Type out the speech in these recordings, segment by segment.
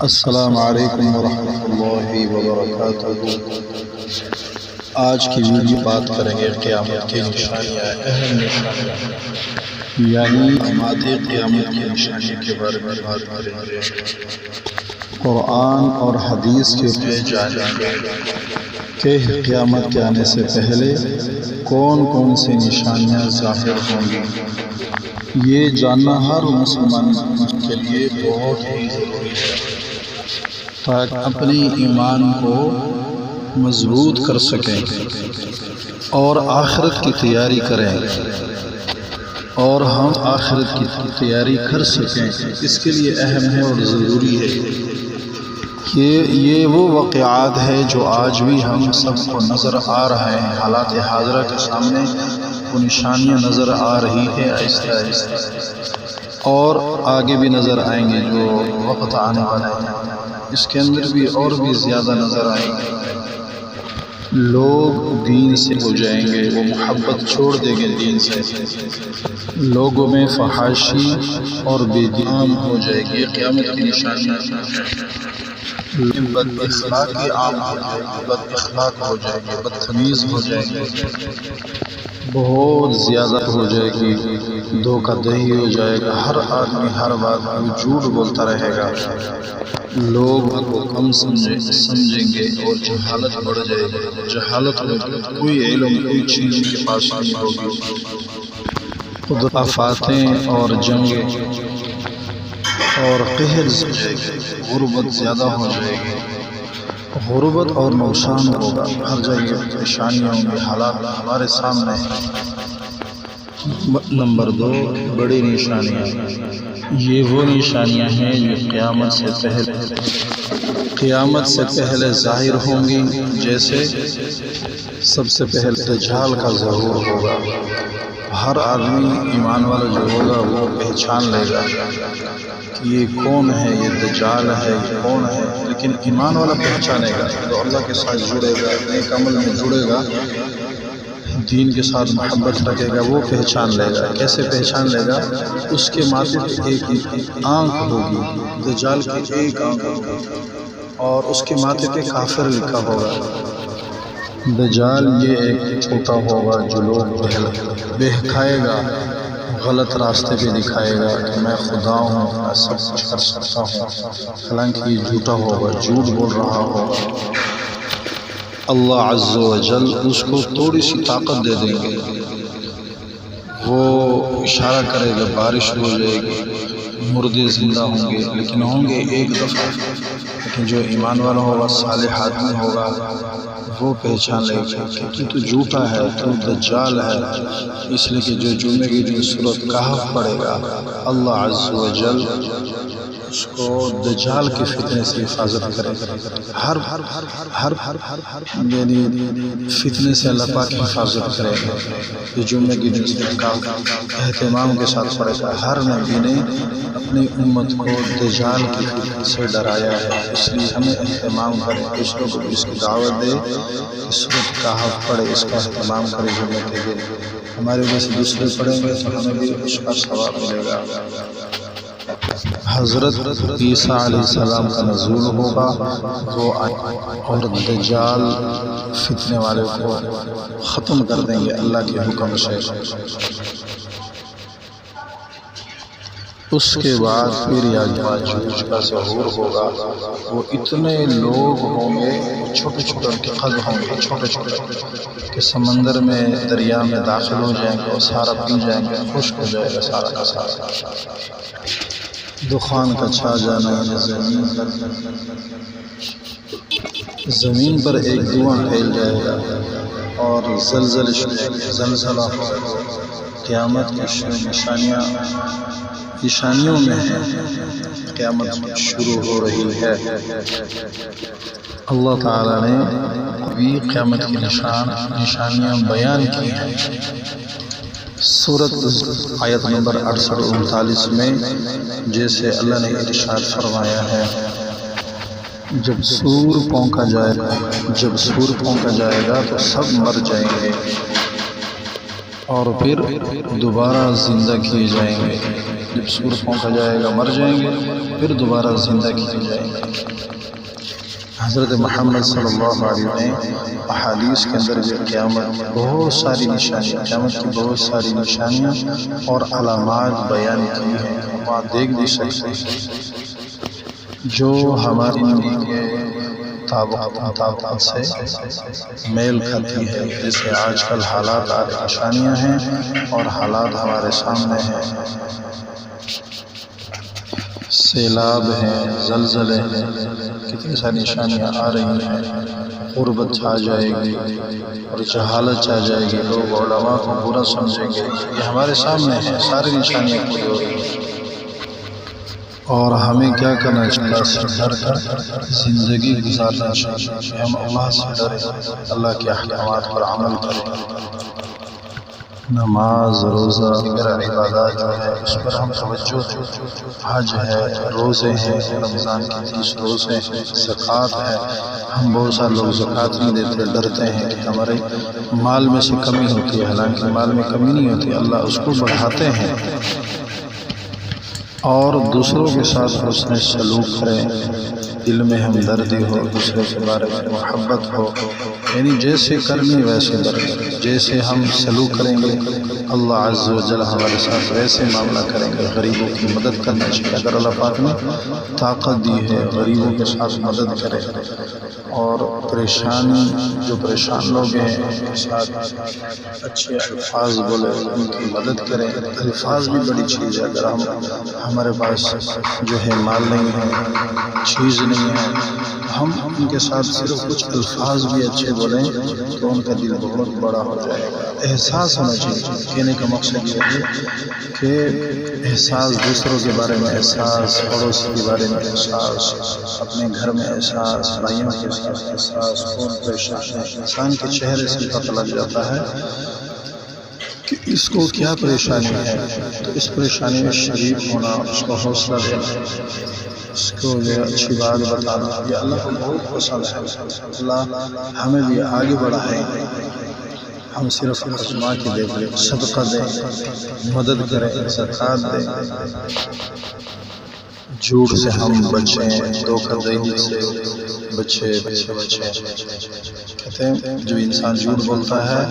السلام علیکم ورحمۃ اللہ وبرکاتہ۔ آج کی ویڈیو بات کریں گے قیامت کی نشانیاں، اہم نشانیاں، یعنی علامات قیامت کی نشانیوں کے بارے میں بات کریں گے۔ قرآن اور حدیث کے پہ جانیں گے کہ قیامت کے آنے سے پہلے کون کون سی نشانیاں ظاہر ہوں گی۔ یہ جاننا ہر مسلمان کے لیے بہت ہی ضروری ہے تاکہ اپنی ایمان کو مضبوط کر سکیں اور آخرت کی تیاری کریں، اور ہم آخرت کی تیاری کر سکیں۔ اس کے لیے اہم ہے اور ضروری ہے کہ یہ وہ واقعات ہے جو آج بھی ہم سب کو نظر آ رہے ہیں، حالات حاضرہ کے سامنے وہ نشانیاں نظر آ رہی ہے آہستہ آہستہ، اور آگے بھی نظر آئیں گے جو وقت آنے والا ہے، اس کے اندر بھی اور بھی زیادہ نظر آئیں گے۔ لوگ دین سے ہو جائیں گے، وہ محبت چھوڑ دیں گے دین سے، لوگوں میں فحاشی اور بدعام ہو جائے گی۔ قیامت کی نشانیاں بد اخلاقی عام ہو جائے گی، بد اخلاق ہو جائے گی، بدتمیز ہو جائے گی، بہت زیادہ ہو جائے گی، دھوکہ دہی ہو جائے گا، ہر آدمی ہر بات میں جھوٹ بولتا رہے گا، لوگ کو کم سمجھیں گے اور جہالت بڑھ جائے گی۔ جہالت میں کوئی علم کوئی چیز کے پاس نہیں ہوگی، خود آفاتیں اور جنگیں اور قہر ہو جائے گی، غربت زیادہ ہو جائے گی، غربت اور نقصان ہوگا، ہر جگہ پریشانیاں ہوں گی، حالات ہمارے سامنے ہیں۔ نمبر 2، بڑی نشانیاں۔ یہ وہ نشانیاں ہیں جو قیامت سے پہلے ظاہر ہوں گی، جیسے سب سے پہلے دجال کا ظہور ہوگا۔ ہر آدمی ایمان والا جو ہوگا وہ پہچان لے گا کہ یہ کون ہے، یہ دجال ہے، یہ کون ہے، لیکن ایمان والا پہچانے گا تو اللہ کے ساتھ جڑے گا، نیک عمل میں جڑے گا، دین کے ساتھ محبت رکھے گا، وہ پہچان لے گا۔ کیسے پہچان لے گا؟ اس کے ماتھے پہ ایک آنکھ ہوگی، دجال کی ایک آنکھ ہوگی، اور اس کے ماتھے پہ کافر لکھا ہوگا۔ دجال یہ ایک چھوٹا ہوگا جو لوگ بہکائے گا، غلط راستے پہ دکھائے گا کہ میں خدا ہوں، میں سب کچھ کر سکتا ہوں، حالانکہ یہ جھوٹا ہوگا، جھوٹ بول رہا ہوگا۔ اللہ عز و جل اس کو تھوڑی سی طاقت دے دیں گے، وہ اشارہ کرے گا، بارش ہو جائے گی، مردے زندہ ہوں گے، لیکن ہوں گے ایک دفعہ، لیکن جو ایمان والا ہوگا، صالح آدمی ہوگا، وہ پہچان لے گا کہ تو جھوٹا ہے، تو دجال ہے۔ اس لیے کہ جو جمعے کی جو سورۃ کہف پڑھے گا، اللہ عز و جل اس کو دجال کے فتنے سے حفاظت کرے گا، ہر یعنی فتنے سے اللہ پاک حفاظت کرے گا۔ یہ جمعے کی جو سورۃ کہف اہتمام کے ساتھ پڑھے گا۔ ہر نبی نے اپنی امت کو دجال کی فتنے سے ڈرایا ہے، اس لیے ہمیں اہتمام کریں، دوسروں کو بھی اس کی دعوت دے کہ سورۃ کہف پڑھے، اس کا اہتمام کرے جمعے کے دن۔ ہمارے وجہ سے دوسرے پڑھیں گے تو ہمیں بھی اس کا ثواب ملے گا۔ حضرت عیسیٰ علیہ السلام کا نزول ہوگا، وہ اور دجال فتنے والے کو ختم کر دیں گے اللہ کے حکم سے۔ اس کے بعد پھر یاجوج کا ظہور ہوگا، وہ اتنے لوگ ہوں گے، چھوٹے چھوٹے ان کے قد ہوں گے، چھوٹے چھوٹے کہ سمندر میں دریا میں داخل ہو جائیں گے اور سارا پی جائیں گے، خشک ہو جائے گا سارا کا سارا، دخان کا چھا جانا، زمین پر ایک دھواں پھیل جائے گا اور زلزلہ ہوگا۔ قیامت کی نشانیوں میں ہے، قیامت شروع ہو رہی ہے۔ اللہ تعالیٰ نے ابھی قیامت کی نشانیاں بیان کی ہیں۔ سورۃ آیت نمبر 68-39 میں جیسے اللہ نے ارشاد فرمایا ہے، جب سور پھونکا جائے گا تو سب مر جائیں گے اور پھر دوبارہ زندہ کیے جائیں گے، تکلیف صورت پہنچا جائے گا، مر جائیں گے، پھر دوبارہ زندہ کیے جائیں گے۔ حضرت محمد صلی اللہ علیہ وسلم نے احادیث کے اندر جو قیامت بہت ساری نشانیاں، قیامت کی بہت ساری نشانیاں اور علامات بیان کی ہیں، ہم آپ دیکھ بھی سکتے ہیں، جو ہماری زندگی کے طاقت سے میل کھاتی ہے۔ جیسے آج کل حالات نشانیاں ہیں اور حالات ہمارے سامنے ہیں، سیلاب ہیں، زلزلے ہیں، کتنی ساری نشانیاں آ رہی ہیں، غربت چھا جائے گی اور جہالت چھا جائے گی، لوگ علماء کو برا سمجھیں گے، یہ ہمارے سامنے ہیں، ساری نشانیاں پوری ہو رہی ہیں۔ اور ہمیں کیا کرنا چاہیے؟ ڈر کر زندگی گزارنا چاہیے کہ ہم اللہ سے ڈریں، اللہ کے احکامات پر عمل کریں، نماز، روزہ، دیگر عبادات جو ہے اس پر ہم توجہ دیں، حج ہے، روزے ہیں، رمضان کے 30 روزے ہیں، زکوٰۃ ہے، ہم بہت سارے لوگ زکوٰۃ نہیں دیتے، ڈرتے ہیں کہ ہمارے مال میں سے کمی ہوتی ہے، حالانکہ مال میں کمی نہیں ہوتی، اللہ اس کو بڑھاتے ہیں۔ اور دوسروں کے ساتھ حسن سلوک کریں، دل میں ہمدردی ہو، دوسرے کے بارے میں محبت ہو، یعنی جیسے کرنی ویسے برتیں، جیسے ہم سلوک کریں گے اللہ عز و جل ہمارے ساتھ ویسے معاملہ کریں گے۔ غریبوں کی مدد کرنا چاہیے، اگر اللہ پاک نے طاقت دی ہے غریبوں کے ساتھ مدد کریں، اور جو پریشان لوگ ہیں ان کے ساتھ اچھے الفاظ بولے، ان کی مدد کریں۔ الفاظ بھی بڑی چیز ہے، اگر ہمارے پاس جو ہے مال نہیں ہے، چیز نہیں ہے، ہم ان کے ساتھ صرف کچھ الفاظ بھی اچھے بولیں تو ان کا دل بہت بڑا ہو جائے گا۔ احساس ہونا چاہیے، کہنے کا مقصد یہ ہے کہ احساس، دوسروں کے بارے میں احساس، پڑوسی کے بارے میں احساس، اپنے گھر میں احساس، بھائیوں کے ساتھ احساس، کون پریشان ہے، انسان کے چہرے سے پتہ لگ جاتا ہے کہ اس کو کیا پریشانی ہے، تو اس پریشانی میں شریک ہونا، اس کو حوصلہ دینا، اس کو جو اچھی بات بتانا، یہ اللہ کو بہت پسند ہے۔ اللہ ہمیں بھی آگے بڑھائے، ہم صرف آزما کے دیکھیں، صدقہ دیں، مدد کریں، زکوٰۃ دیں، جھوٹ سے ہم بچیں، دھوکہ دہی سے بچیں۔ کہتے ہیں جو انسان جھوٹ بولتا ہے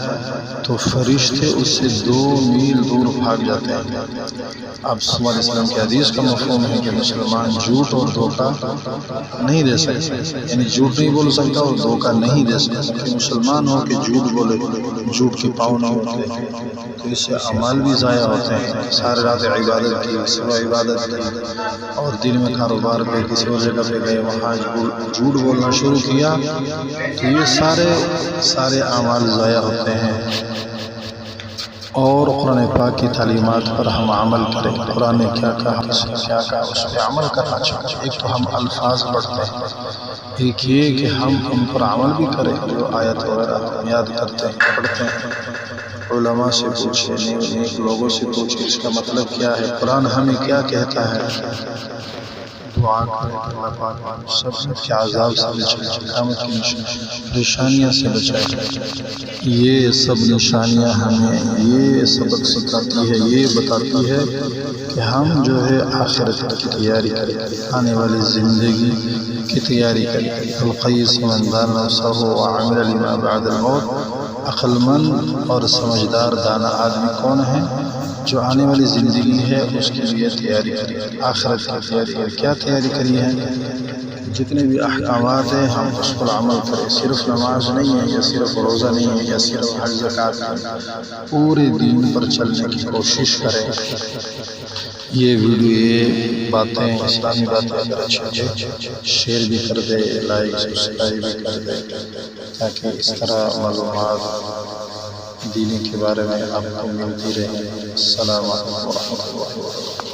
تو فرشتے اس سے 2 میل دور بھاگ جاتے ہیں۔ اب صلی اللہ علیہ وسلم کی حدیث کا مفہوم ہے کہ مسلمان جھوٹ اور دھوکہ نہیں دے سکتے، یعنی جھوٹ نہیں بول سکتا اور دھوکہ نہیں دے سکتا، کہ مسلمان ہو کہ جھوٹ بولے، جھوٹ کے پاؤں نہیں ہوتے، تو اس سے اعمال بھی ضائع ہوتے ہیں۔ سارے رات عبادت کی، صبح عبادت کی، اور دن میں کاروبار پہ کسی اور جگہ پہ گئے، وہاں جھوٹ بولنا شروع کیا، تو یہ سارے اعمال ضائع ہوتے ہیں۔ اور قرآن پاک کی تعلیمات پر ہم عمل کریں، قرآن نے کیا کہا، کیا کہا، اس پہ عمل کرنا چاہیے۔ ایک تو ہم الفاظ پڑھتے ہیں، ایک یہ کہ ہم ان پر عمل بھی کریں، جو آیت وغیرہ ہم یاد کرتے ہیں، پڑھتے ہیں، علماء سے پوچھیں، نیک لوگوں سے پوچھیں اس کا مطلب کیا ہے، قرآن ہمیں کیا کہتا ہے۔ دعا کریں کہ اللہ پاک سب کے عذاب سے بچائے، قیامت کی پریشانیاں سے بچائے۔ یہ سب نشانیاں ہمیں یہ سبق سکھاتی ہے، یہ بتاتی ہے کہ ہم جو ہے آخرت کی تیاری کریں، آنے والی زندگی کی تیاری کریں۔ القیس من دان نفسہ وعمل لما بعد الموت، عقل مند اور سمجھدار دانا آدمی کون ہے؟ جو آنے والی زندگی ہے اس کے لیے تیاری کری، آخرت کی تیاری کری۔ کیا تیاری کری ہے؟ جتنے بھی احکامات ہیں ہم اس پر عمل کریں، صرف نماز نہیں ہے، یا صرف روزہ نہیں ہے، یا صرف حج زکوٰۃ نہیں، پورے دین پر چلنے کی کوشش کریں۔ یہ ویڈیو، یہ باتیں، اسلامی باتیں اگر اچھی لگے شیئر بھی کر دے، لائک سبسکرائب بھی کر دے، تاکہ اس طرح معلومات دین کے بارے میں آپ کو ملتی رہے۔ السلام علیکم ورحمۃ اللہ وبرکاتہ۔